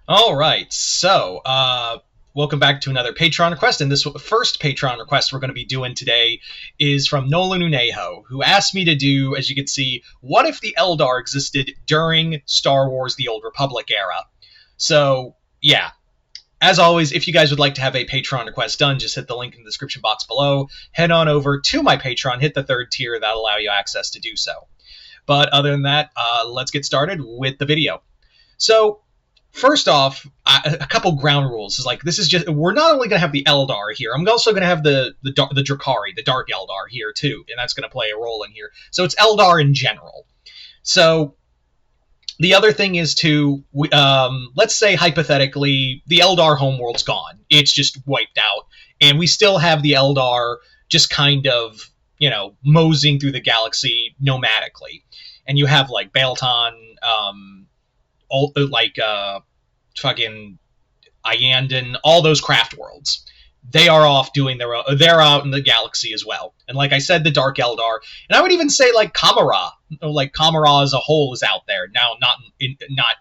All right, so welcome back to another Patreon request, and this first Patreon request we're going to be doing today is from Nolan Uneho, who asked me to do, as you can see, what if the Eldar existed during Star Wars: The Old Republic era? So, yeah, as always, if you guys would like to have a Patreon request done, just hit the link in the description box below, head on over to my Patreon, hit the third tier, that'll allow you access to do so. But other than that, let's get started with the video. So, first off, a couple ground rules is like this is just we're not only going to have the Eldar here. I'm also going to have the Drakari, the Dark Eldar here too, and that's going to play a role in here. So it's Eldar in general. So the other thing is to let's say hypothetically the Eldar homeworld's gone. It's just wiped out, and we still have the Eldar just kind of moseying through the galaxy nomadically, and you have like Baelton. Like fucking Iandan, all those craft worlds. They are off doing their own. They're out in the galaxy as well. And like I said, the Dark Eldar, and I would even say like Kamara as a whole is out there now, not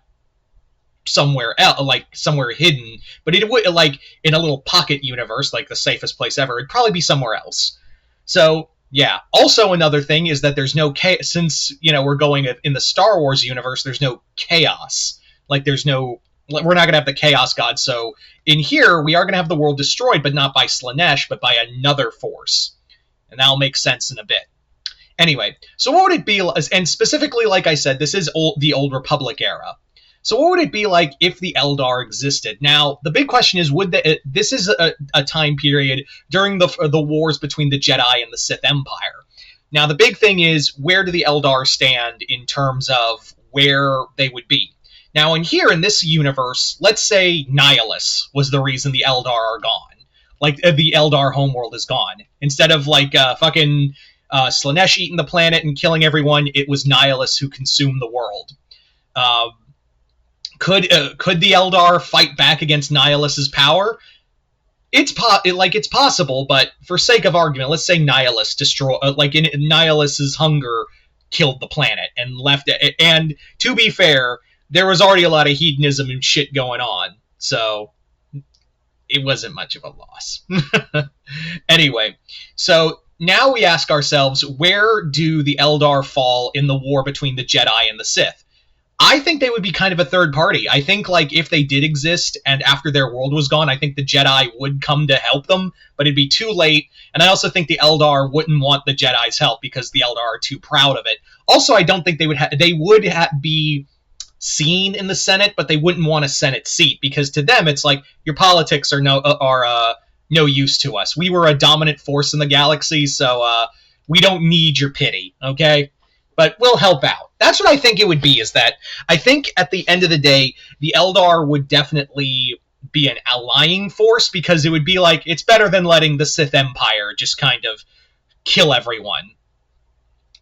somewhere else, like somewhere hidden, but it would like in a little pocket universe, like the safest place ever. It'd probably be somewhere else. So yeah. Also, another thing is that there's no chaos since we're going in the Star Wars universe. There's no chaos. Like there's no. We're not gonna have the Chaos God. So in here, we are gonna have the world destroyed, but not by Slanesh, but by another force, and that'll make sense in a bit. Anyway, so what would it be? And specifically, like I said, this is the Old Republic era. So what would it be like if the Eldar existed? Now, the big question is, this is a time period during the wars between the Jedi and the Sith Empire. Now, the big thing is, where do the Eldar stand in terms of where they would be? Now, in this universe, let's say Nihilus was the reason the Eldar are gone. Like, the Eldar homeworld is gone. Instead of, like, fucking Slanesh eating the planet and killing everyone, it was Nihilus who consumed the world. Could the Eldar fight back against Nihilus's power? It's possible, but for sake of argument, let's say Nihilus Nihilus's hunger killed the planet and left it. And to be fair, there was already a lot of hedonism and shit going on, so it wasn't much of a loss. Anyway, so now we ask ourselves, where do the Eldar fall in the war between the Jedi and the Sith? I think they would be kind of a third party. I think, like, if they did exist and after their world was gone, I think the Jedi would come to help them, but it'd be too late. And I also think the Eldar wouldn't want the Jedi's help because the Eldar are too proud of it. Also, I don't think they would be seen in the Senate, but they wouldn't want a Senate seat because to them it's like your politics are no use to us. We were a dominant force in the galaxy, so we don't need your pity, okay? But we'll help out. That's what I think it would be, is that I think at the end of the day, the Eldar would definitely be an allying force because it would be like, it's better than letting the Sith Empire just kind of kill everyone,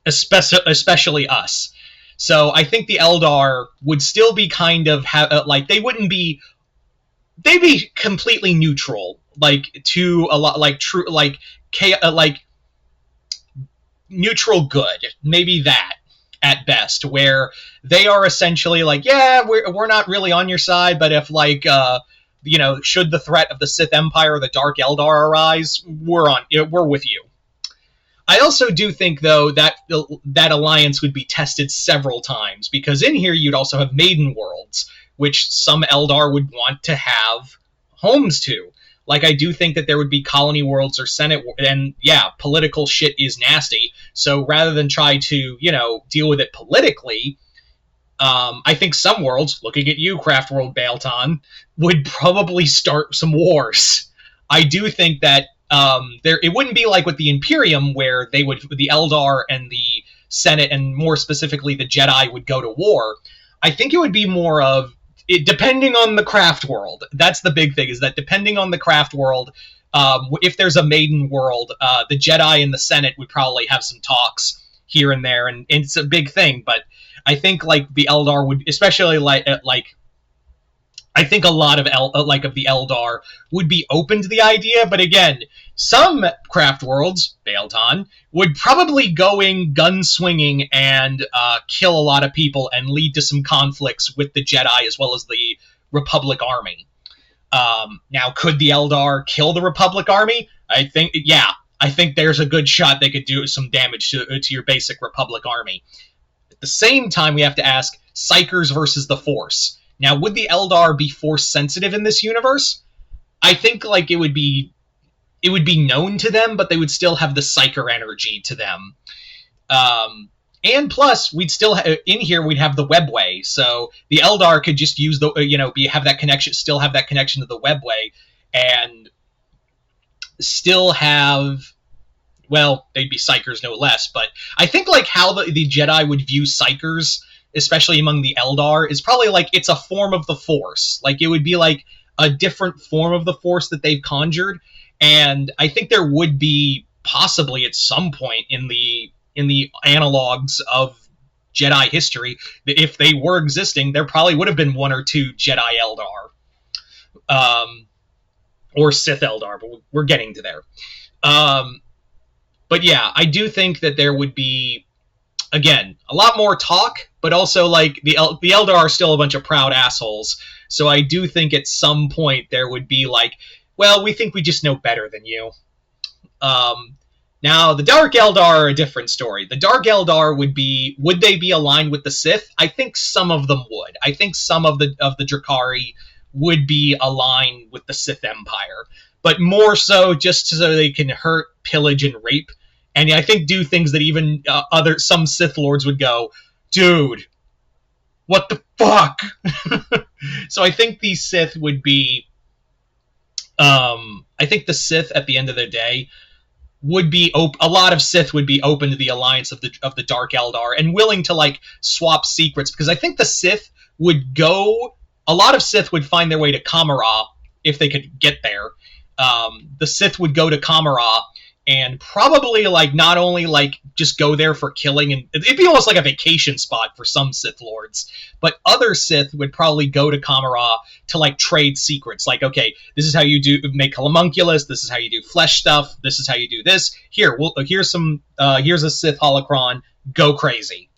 especially us. So I think the Eldar would still be kind of, they'd be completely neutral, like, to a lot, like, true, like, neutral good, maybe that at best, where they are essentially like, yeah, we're not really on your side, but if should the threat of the Sith Empire or the Dark Eldar arise, we're with you. I also do think, though, that that alliance would be tested several times, because in here you'd also have Maiden Worlds, which some Eldar would want to have homes to. Like, I do think that there would be colony worlds or Senate, and yeah, political shit is nasty. So rather than try to, deal with it politically, I think some worlds, looking at you, Craft World Baelton, would probably start some wars. I do think that it wouldn't be like with the Imperium, where the Eldar and the Senate, and more specifically the Jedi, would go to war. I think it would be more of, depending on the craft world. That's the big thing, is that depending on the craft world, if there's a Maiden World, the Jedi and the Senate would probably have some talks here and there, and it's a big thing. But I think, like, the Eldar would, especially I think a lot of the Eldar would be open to the idea, but again, some craft worlds, Baelton, would probably going gun-swinging and kill a lot of people and lead to some conflicts with the Jedi as well as the Republic army. Now, could the Eldar kill the Republic army? I think there's a good shot they could do some damage to your basic Republic army. At the same time, we have to ask, Psykers versus the Force. Now, would the Eldar be Force sensitive in this universe? I think like it would be known to them, but they would still have the Psyker energy to them. And plus, we'd still in here we'd have the webway, so the Eldar could just use the have that connection to the webway, and still have, well, they'd be Psykers no less. But I think like how the Jedi would view Psykers, especially among the Eldar, is probably like it's a form of the Force. Like it would be like a different form of the Force that they've conjured, and I think there would be possibly at some point in the analogs of Jedi history, if they were existing, there probably would have been one or two Jedi Eldar, or Sith Eldar, but we're getting to there. But yeah, I do think that there would be, again, a lot more talk, but also like the Eldar are still a bunch of proud assholes, so I do think at some point there would be like, well, we think we just know better than you. Now, the Dark Eldar are a different story. The Dark Eldar would they be aligned with the Sith? I think some of them would. I think some of the Drakari would be aligned with the Sith Empire, but more so just so they can hurt, pillage, and rape. And I think do things that even some Sith Lords would go, dude, what the fuck? So I think the Sith would be, I think the Sith at the end of the day would be a lot of Sith would be open to the alliance of the Dark Eldar and willing to like swap secrets, because I think the Sith would go. A lot of Sith would find their way to Kamara if they could get there. The Sith would go to Kamara and probably like not only like just go there for killing, and it'd be almost like a vacation spot for some Sith Lords, but other Sith would probably go to Kamara to like trade secrets. Like, okay, this is how you make homunculus. This is how you do flesh stuff. This is how you do this. Here's a Sith holocron. Go crazy.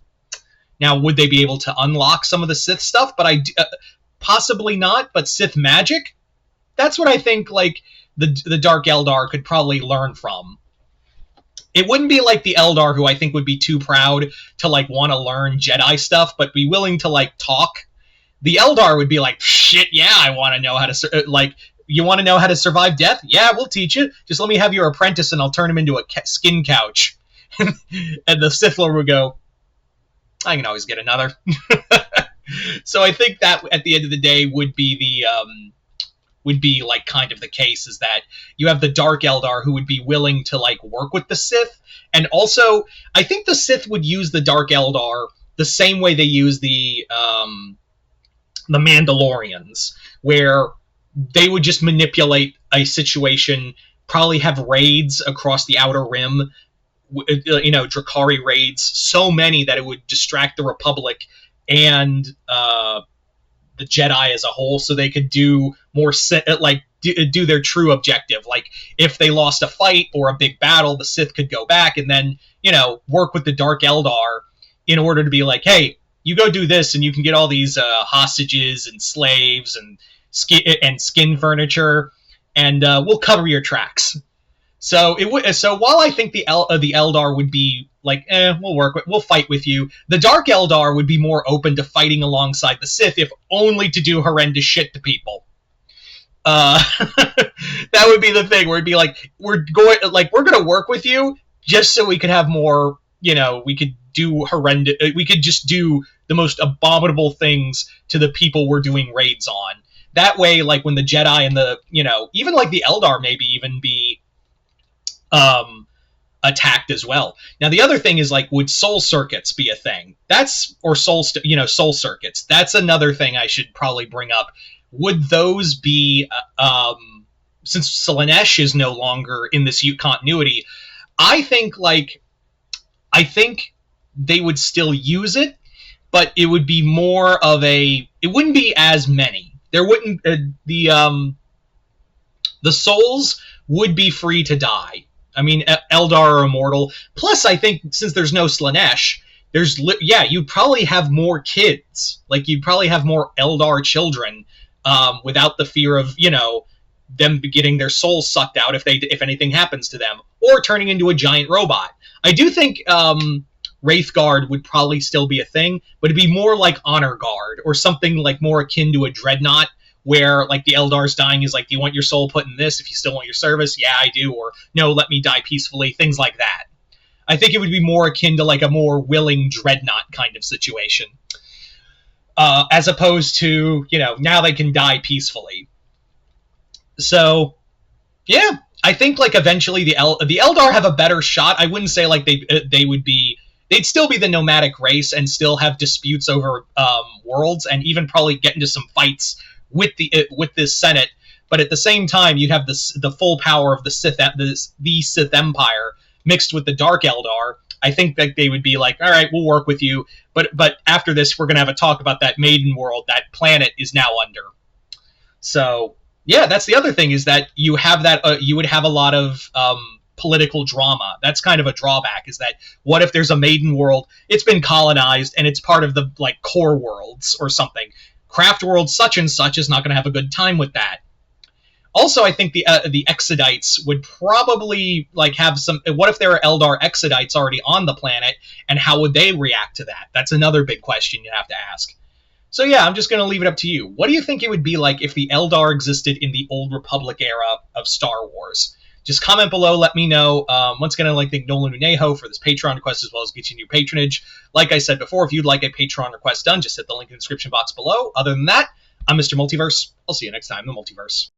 Now, would they be able to unlock some of the Sith stuff? But possibly not. But Sith magic, that's what I think. Like the Dark Eldar could probably learn from. It wouldn't be like the Eldar, who I think would be too proud to like want to learn Jedi stuff, but be willing to like talk. The Eldar would be like, shit, yeah, I want to know how to you want to know how to survive death? Yeah, we'll teach you. Just let me have your apprentice, and I'll turn him into a skin couch. And the Sith Lord would go, I can always get another. So I think that at the end of the day would be like kind of the case, is that you have the Dark Eldar who would be willing to like work with the Sith, and also I think the Sith would use the Dark Eldar the same way they use the Mandalorians, where they would just manipulate a situation, probably have raids across the Outer Rim, Drakari raids, so many that it would distract the Republic and the Jedi as a whole, so they could do more do their true objective. Like if they lost a fight or a big battle, the Sith could go back and then work with the Dark Eldar in order to be like, hey, you go do this and you can get all these hostages and slaves and skin furniture, and we'll cover your tracks. So while I think the Eldar would be like, we'll fight with you, the Dark Eldar would be more open to fighting alongside the Sith, if only to do horrendous shit to people. That would be the thing, where it'd be like, we're going to work with you just so we could have more, we could just do the most abominable things to the people we're doing raids on. That way, like when the Jedi and the, even like the Eldar maybe even be attacked as well. Now the other thing is, like, would soul circuits be a thing? Soul circuits. That's another thing I should probably bring up. Would those be, since Slaanesh is no longer in this continuity, I think they would still use it, but it would be more of it wouldn't be as many. There wouldn't, the souls would be free to die. I mean, Eldar are immortal. Plus, I think since there's no Slaanesh, you'd probably have more kids. Like, you'd probably have more Eldar children without the fear of, them getting their souls sucked out if anything happens to them, or turning into a giant robot. I do think Wraithguard would probably still be a thing, but it'd be more like Honor Guard or something like more akin to a Dreadnought, where like the Eldar's dying is like, do you want your soul put in this if you still want your service? Yeah, I do. Or no, let me die peacefully. Things like that. I think it would be more akin to like a more willing Dreadnought kind of situation, as opposed to, now they can die peacefully. So, yeah, I think like eventually the Eldar have a better shot. I wouldn't say like they'd still be the nomadic race and still have disputes over worlds, and even probably get into some fights with this Senate. But at the same time, you'd have the full power of the Sith Empire mixed with the Dark Eldar. I think that they would be like, all right, we'll work with you, but after this, we're going to have a talk about that Maiden world. That planet is now under. So, yeah, that's the other thing, is that you have that you would have a lot of political drama. That's kind of a drawback, is that what if there's a Maiden world, it's been colonized, and it's part of the like core worlds or something. Craft world such and such is not going to have a good time with that. Also, I think the Exodites would probably like have some. What if there are Eldar Exodites already on the planet, and how would they react to that? That's another big question you have to ask. So yeah, I'm just going to leave it up to you. What do you think it would be like if the Eldar existed in the Old Republic era of Star Wars? Just comment below, let me know. Once again, I'd like to thank Nolan Unejo for this Patreon request, as well as getting your patronage. Like I said before, if you'd like a Patreon request done, just hit the link in the description box below. Other than that, I'm Mr. Multiverse. I'll see you next time in the Multiverse.